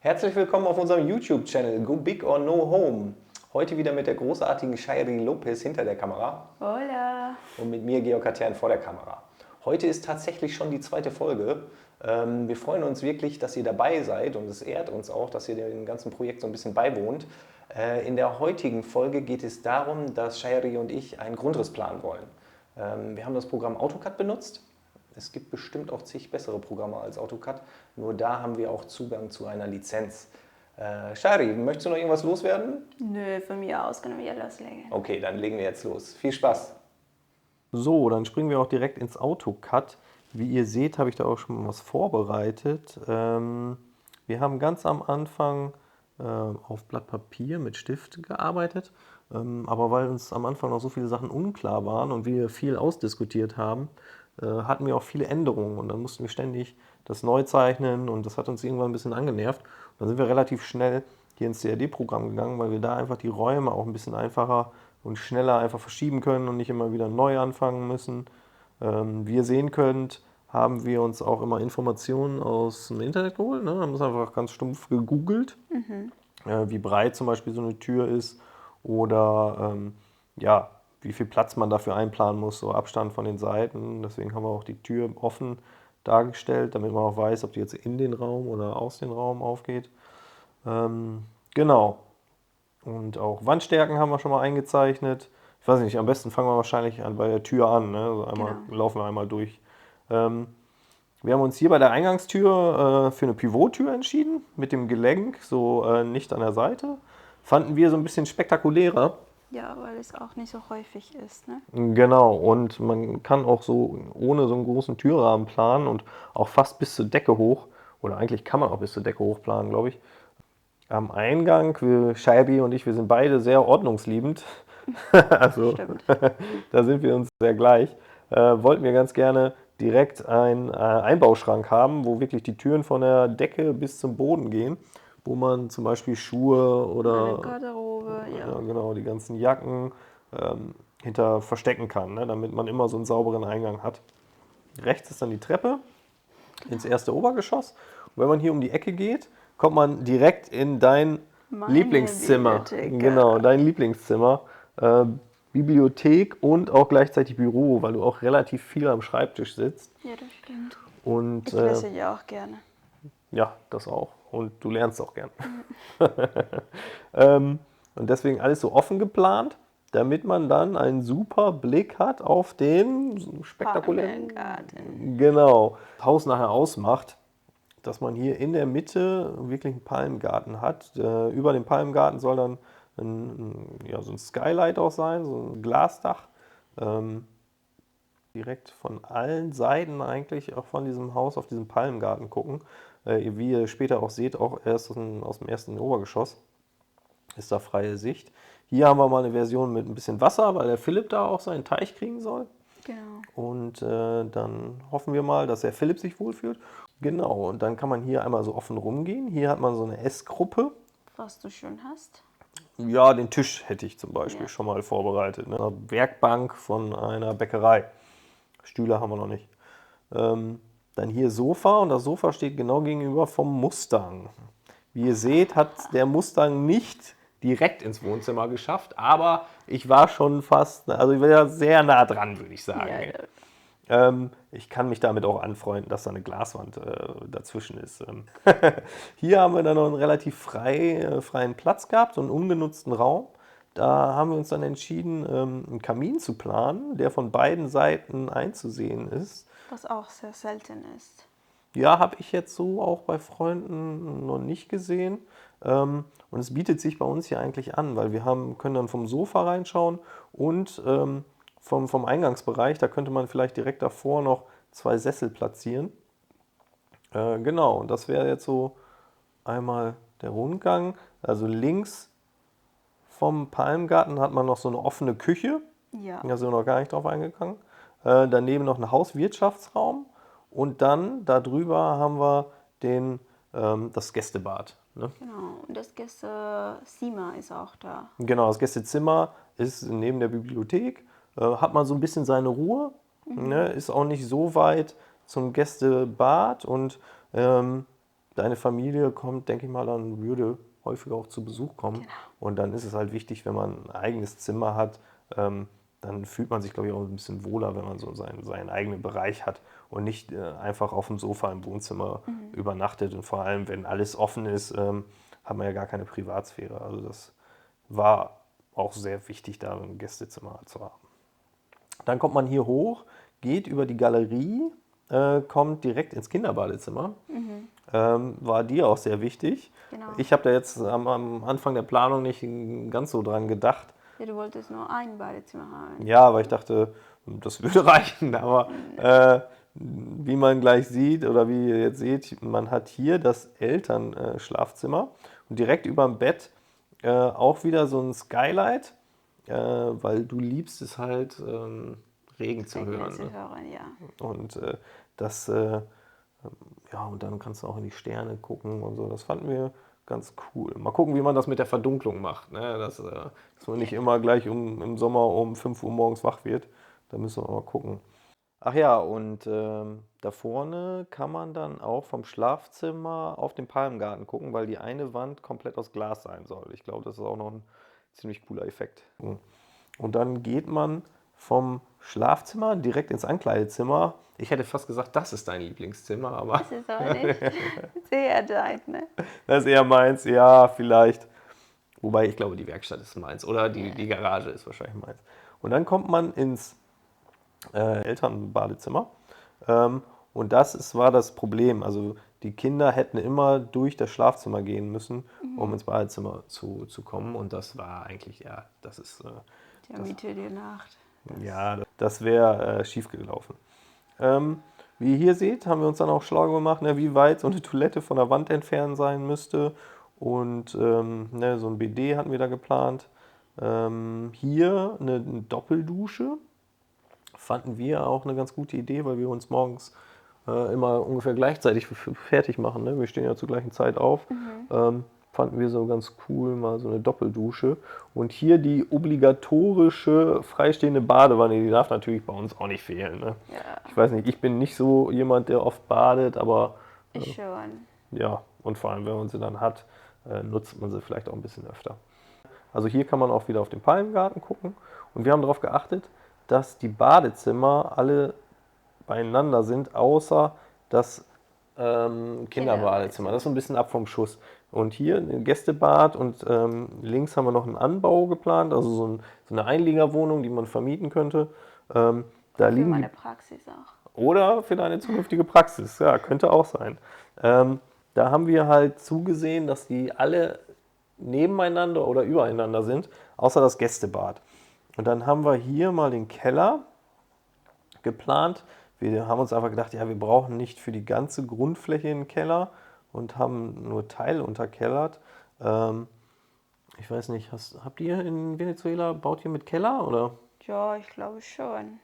Herzlich willkommen auf unserem YouTube-Channel Go Big or No Home. Heute wieder mit der großartigen Shayri Lopez hinter der Kamera. Hola! Und mit mir, Georg Katern, vor der Kamera. Heute ist tatsächlich schon die zweite Folge. Wir freuen uns wirklich, dass ihr dabei seid und es ehrt uns auch, dass ihr dem ganzen Projekt so ein bisschen beiwohnt. In der heutigen Folge geht es darum, dass Shayri und ich einen Grundriss planen wollen. Wir haben das Programm AutoCAD benutzt. Es gibt bestimmt auch zig bessere Programme als AutoCAD, nur da haben wir auch Zugang zu einer Lizenz. Shayri, möchtest du noch irgendwas loswerden? Nö, von mir aus können wir loslegen. Okay, dann legen wir jetzt los. Viel Spaß! So, dann springen wir auch direkt ins AutoCAD. Wie ihr seht, habe ich da auch schon mal was vorbereitet. Wir haben ganz am Anfang auf Blatt Papier mit Stift gearbeitet. Aber weil uns am Anfang noch so viele Sachen unklar waren und wir viel ausdiskutiert haben, hatten wir auch viele Änderungen. Und dann mussten wir ständig das neu zeichnen und das hat uns irgendwann ein bisschen angenervt. Und dann sind wir relativ schnell hier ins CAD-Programm gegangen, weil wir da einfach die Räume auch ein bisschen einfacher und schneller einfach verschieben können und nicht immer wieder neu anfangen müssen. Wie ihr sehen könnt, haben wir uns auch immer Informationen aus dem Internet geholt. Ne? Da haben wir einfach ganz stumpf gegoogelt, wie breit zum Beispiel so eine Tür ist oder ja, wie viel Platz man dafür einplanen muss, so Abstand von den Seiten. Deswegen haben wir auch die Tür offen dargestellt, damit man auch weiß, ob die jetzt in den Raum oder aus dem Raum aufgeht. Genau. Und auch Wandstärken haben wir schon mal eingezeichnet. Ich weiß nicht, am besten fangen wir wahrscheinlich bei der Tür an. Ne? Also laufen wir einmal durch. Wir haben uns hier bei der Eingangstür für eine Pivottür entschieden, mit dem Gelenk, so nicht an der Seite. Fanden wir so ein bisschen spektakulärer. Ja, weil es auch nicht so häufig ist, ne? Genau, und man kann auch so ohne so einen großen Türrahmen planen und auch fast bis zur Decke hoch. Oder eigentlich kann man auch bis zur Decke hoch planen, glaube ich. Am Eingang, Shaibi und ich, wir sind beide sehr ordnungsliebend. Also Stimmt. da sind wir uns sehr gleich. Wollten wir ganz gerne direkt einen Einbauschrank haben, wo wirklich die Türen von der Decke bis zum Boden gehen, wo man zum Beispiel Schuhe Eine oder Garderobe, ja, ja. genau, die ganzen Jacken hinter verstecken kann, ne, damit man immer so einen sauberen Eingang hat. Rechts ist dann die Treppe ins erste Obergeschoss. Und wenn man hier um die Ecke geht, kommt man direkt in dein Meine Lieblingszimmer. Bibliothek. Genau, dein Lieblingszimmer. Bibliothek und auch gleichzeitig Büro, weil du auch relativ viel am Schreibtisch sitzt. Ja, das stimmt. Und Ich lese ja auch gerne. ja, das auch. Und du lernst auch gern. Und deswegen alles so offen geplant, damit man dann einen super Blick hat auf den spektakulären Palmengarten. genau, Haus nachher ausmacht, dass man hier in der Mitte wirklich einen Palmgarten hat. Über dem Palmgarten soll dann ja, so ein Skylight auch sein, so ein Glasdach. Direkt von allen Seiten eigentlich auch von diesem Haus auf diesen Palmgarten gucken. Wie ihr später auch seht, auch erst aus dem ersten Obergeschoss ist da freie Sicht. Hier haben wir mal eine Version mit ein bisschen Wasser, weil der Philipp da auch seinen Teich kriegen soll. Genau. Und dann hoffen wir mal, dass der Philipp sich wohlfühlt. Genau, und dann kann man hier einmal so offen rumgehen. Hier hat man so eine Essgruppe. Was du schon hast. Ja, den Tisch hätte ich zum Beispiel Ja. schon mal vorbereitet. Ne? Eine Werkbank von einer Bäckerei. Stühle haben wir noch nicht. Dann hier Sofa und das Sofa steht genau gegenüber vom Mustang. Wie ihr seht, hat der Mustang nicht direkt ins Wohnzimmer geschafft, aber ich war schon fast, also ich war ja sehr nah dran, würde ich sagen. Ja, Ich kann mich damit auch anfreunden, dass da eine Glaswand dazwischen ist. Hier haben wir dann noch einen relativ freien Platz gehabt, so einen ungenutzten Raum. Da haben wir uns dann entschieden, einen Kamin zu planen, der von beiden Seiten einzusehen ist. was auch sehr selten ist. Ja, habe ich jetzt so auch bei Freunden noch nicht gesehen. Und es bietet sich bei uns hier eigentlich an, weil können dann vom Sofa reinschauen und vom Eingangsbereich, da könnte man vielleicht direkt davor noch 2 Sessel platzieren. Genau, und das wäre jetzt so einmal der Rundgang. Also links vom Palmgarten hat man noch so eine offene Küche. Ja. Da sind wir noch gar nicht drauf eingegangen. Daneben noch ein Hauswirtschaftsraum. Und dann darüber haben wir das Gästebad. Ne? Genau. Und das Gästezimmer ist auch da. Genau, das Gästezimmer ist neben der Bibliothek. Hat man so ein bisschen seine Ruhe. Ne? Ist auch nicht so weit zum Gästebad. Und deine Familie kommt, denke ich mal, dann würde häufiger auch zu Besuch kommen. Genau. Und dann ist es halt wichtig, wenn man ein eigenes Zimmer hat, dann fühlt man sich, glaube ich, auch ein bisschen wohler, wenn man so seinen eigenen Bereich hat und nicht einfach auf dem Sofa im Wohnzimmer übernachtet. Und vor allem, wenn alles offen ist, hat man ja gar keine Privatsphäre. Also das war auch sehr wichtig, da ein Gästezimmer zu haben. Dann kommt man hier hoch, geht über die Galerie, kommt direkt ins Kinderbadezimmer. War dir auch sehr wichtig. Genau. Ich habe da jetzt am Anfang der Planung nicht ganz so dran gedacht. Ja, du wolltest nur ein Badezimmer haben. Ja, aber ich dachte, das würde reichen. Aber wie man gleich sieht oder wie ihr jetzt seht, man hat hier das Elternschlafzimmer und direkt über dem Bett auch wieder so ein Skylight, weil du liebst es halt, Regen zu hören. Zu Ne? hören, ja. Und das, ja, und dann kannst du auch in die Sterne gucken und so. Das fanden wir ganz cool. Mal gucken, wie man das mit der Verdunklung macht. Ne? Dass man nicht immer gleich im Sommer um 5 Uhr morgens wach wird. Da müssen wir mal gucken. Ach ja, und da vorne kann man dann auch vom Schlafzimmer auf den Palmgarten gucken, weil die eine Wand komplett aus Glas sein soll. Ich glaube, das ist auch noch ein ziemlich cooler Effekt. Und dann geht man vom Schlafzimmer direkt ins Ankleidezimmer. Ich hätte fast gesagt, das ist dein Lieblingszimmer, aber Das ist aber nicht sehr dein, ne? das ist eher meins. Ja, vielleicht. Wobei ich glaube, die Werkstatt ist meins oder die Garage ist wahrscheinlich meins. Und dann kommt man ins Elternbadezimmer. Und war das Problem. Also die Kinder hätten immer durch das Schlafzimmer gehen müssen, um ins Badezimmer zu kommen. Und das war eigentlich, ja, das ist... Der Mitte der Nacht. Ja, das wäre schief gelaufen. Wie ihr hier seht, haben wir uns dann auch schlau gemacht, ne, wie weit so eine Toilette von der Wand entfernt sein müsste. Und ne, so ein BD hatten wir da geplant. Hier eine Doppeldusche. Fanden wir auch eine ganz gute Idee, weil wir uns morgens immer ungefähr gleichzeitig fertig machen. Ne? Wir stehen ja zur gleichen Zeit auf. Fanden wir so ganz cool, mal so eine Doppeldusche. Und hier die obligatorische freistehende Badewanne, die darf natürlich bei uns auch nicht fehlen. Ne? Ja, Ich weiß nicht, ich bin nicht so jemand, der oft badet, aber ich schon. ja, und vor allem, wenn man sie dann hat, nutzt man sie vielleicht auch ein bisschen öfter. Also hier kann man auch wieder auf den Palmgarten gucken. Und wir haben darauf geachtet, dass die Badezimmer alle beieinander sind, außer das Kinderbadezimmer. Das ist so ein bisschen ab vom Schuss. Und hier ein Gästebad und links haben wir noch einen Anbau geplant, also so eine Einliegerwohnung, die man vermieten könnte. Da Für liegen meine Praxis auch. oder für deine zukünftige Praxis, ja, könnte auch sein. Da haben wir halt zugesehen, dass die alle nebeneinander oder übereinander sind, außer das Gästebad. Und dann haben wir hier mal den Keller geplant. Wir haben uns einfach gedacht, ja, wir brauchen nicht für die ganze Grundfläche einen Keller und haben nur teilunterkellert. Ich weiß nicht, habt ihr in Venezuela, baut ihr mit Keller oder? Ja, ich glaube schon.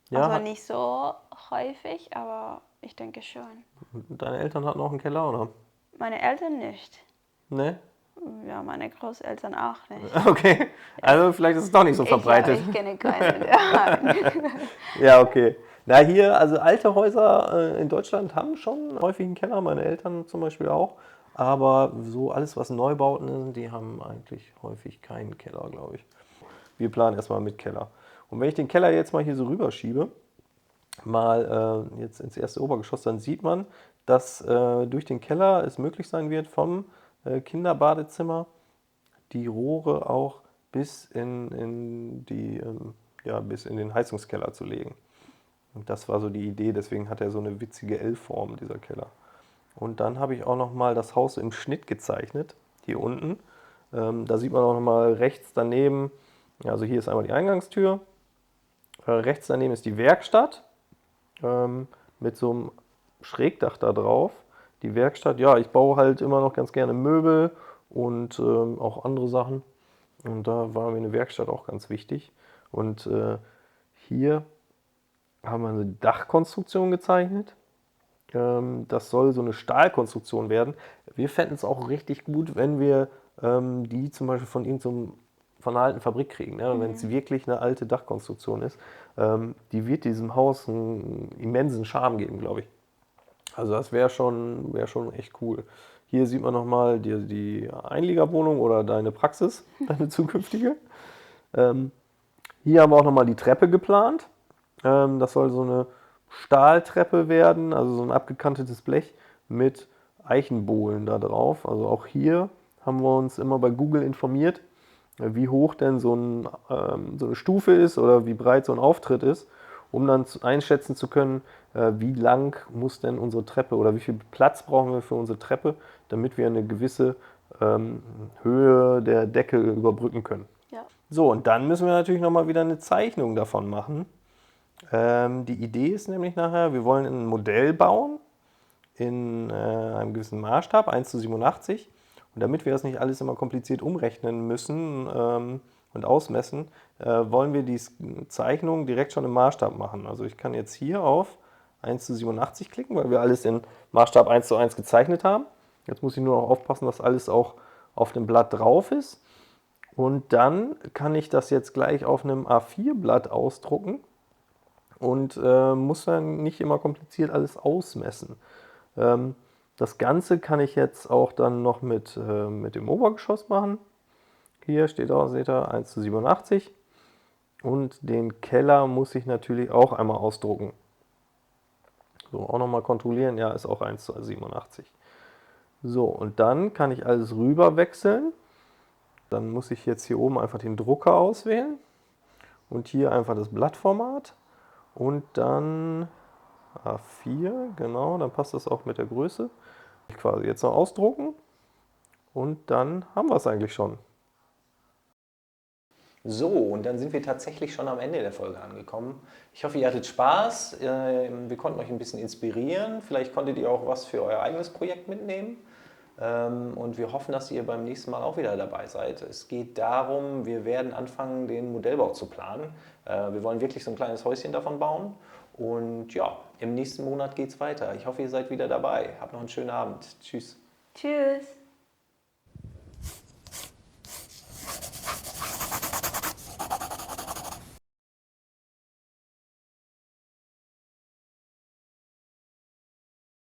Ja, Also nicht so häufig, aber ich denke schon. deine Eltern hatten auch einen Keller oder? Meine Eltern nicht. Ne? Ja, meine Großeltern auch nicht. Okay, also vielleicht ist es doch nicht so verbreitet. Ich kenne keinen. Ja. Ja, okay. Na hier, also alte Häuser in Deutschland haben schon häufig einen Keller, meine Eltern zum Beispiel auch. Aber so alles, was Neubauten sind, die haben eigentlich häufig keinen Keller, glaube ich. Wir planen erstmal mit Keller. Und wenn ich den Keller jetzt mal hier so rüberschiebe, mal jetzt ins erste Obergeschoss, dann sieht man, dass durch den Keller es möglich sein wird, vom Kinderbadezimmer die Rohre auch bis in den Heizungskeller zu legen. Und das war so die Idee, deswegen hat er so eine witzige L-Form, dieser Keller. Und dann habe ich auch noch mal das Haus im Schnitt gezeichnet, hier unten. Da sieht man auch noch mal rechts daneben, also hier ist einmal die Eingangstür, rechts daneben ist die Werkstatt mit so einem Schrägdach da drauf. Die Werkstatt, ja, ich baue halt immer noch ganz gerne Möbel und auch andere Sachen. Und da war mir eine Werkstatt auch ganz wichtig. Und hier haben wir eine Dachkonstruktion gezeichnet. Das soll so eine Stahlkonstruktion werden. Wir fänden es auch richtig gut, wenn wir die zum Beispiel von einer alten Fabrik kriegen. Ne? Wenn es wirklich eine alte Dachkonstruktion ist. Die wird diesem Haus einen immensen Charme geben, glaube ich. Also das wär schon echt cool. Hier sieht man nochmal die Einliegerwohnung oder deine Praxis, deine zukünftige. Ähm, Hier haben wir auch nochmal die Treppe geplant. Das soll so eine Stahltreppe werden, also so ein abgekantetes Blech mit Eichenbohlen da drauf. Also auch hier haben wir uns immer bei Google informiert, wie hoch denn so eine Stufe ist oder wie breit so ein Auftritt ist, um dann einschätzen zu können, wie lang muss denn unsere Treppe oder wie viel Platz brauchen wir für unsere Treppe, damit wir eine gewisse Höhe der Decke überbrücken können. Ja. So, und dann müssen wir natürlich nochmal wieder eine Zeichnung davon machen. Die Idee ist nämlich nachher, wir wollen ein Modell bauen in einem gewissen Maßstab, 1:87. Und damit wir das nicht alles immer kompliziert umrechnen müssen und ausmessen, wollen wir die Zeichnung direkt schon im Maßstab machen. Also ich kann jetzt hier auf 1:87 klicken, weil wir alles in Maßstab 1:1 gezeichnet haben. Jetzt muss ich nur noch aufpassen, dass alles auch auf dem Blatt drauf ist. Und dann kann ich das jetzt gleich auf einem A4-Blatt ausdrucken und muss dann nicht immer kompliziert alles ausmessen. Das Ganze kann ich jetzt auch dann noch mit dem Obergeschoss machen. Hier steht auch, seht ihr, 1:87. Und den Keller muss ich natürlich auch einmal ausdrucken. So, auch nochmal kontrollieren, ja, ist auch 1:87. So, und dann kann ich alles rüber wechseln. Dann muss ich jetzt hier oben einfach den Drucker auswählen und hier einfach das Blattformat und dann A4, genau, dann passt das auch mit der Größe. Quasi jetzt noch ausdrucken und dann haben wir es eigentlich schon. So, und dann sind wir tatsächlich schon am Ende der Folge angekommen. Ich hoffe, ihr hattet Spaß. Wir konnten euch ein bisschen inspirieren. Vielleicht konntet ihr auch was für euer eigenes Projekt mitnehmen. Und wir hoffen, dass ihr beim nächsten Mal auch wieder dabei seid. Es geht darum, wir werden anfangen, den Modellbau zu planen. Wir wollen wirklich so ein kleines Häuschen davon bauen. Und ja, im nächsten Monat geht es weiter. Ich hoffe, ihr seid wieder dabei. Habt noch einen schönen Abend. Tschüss. Tschüss.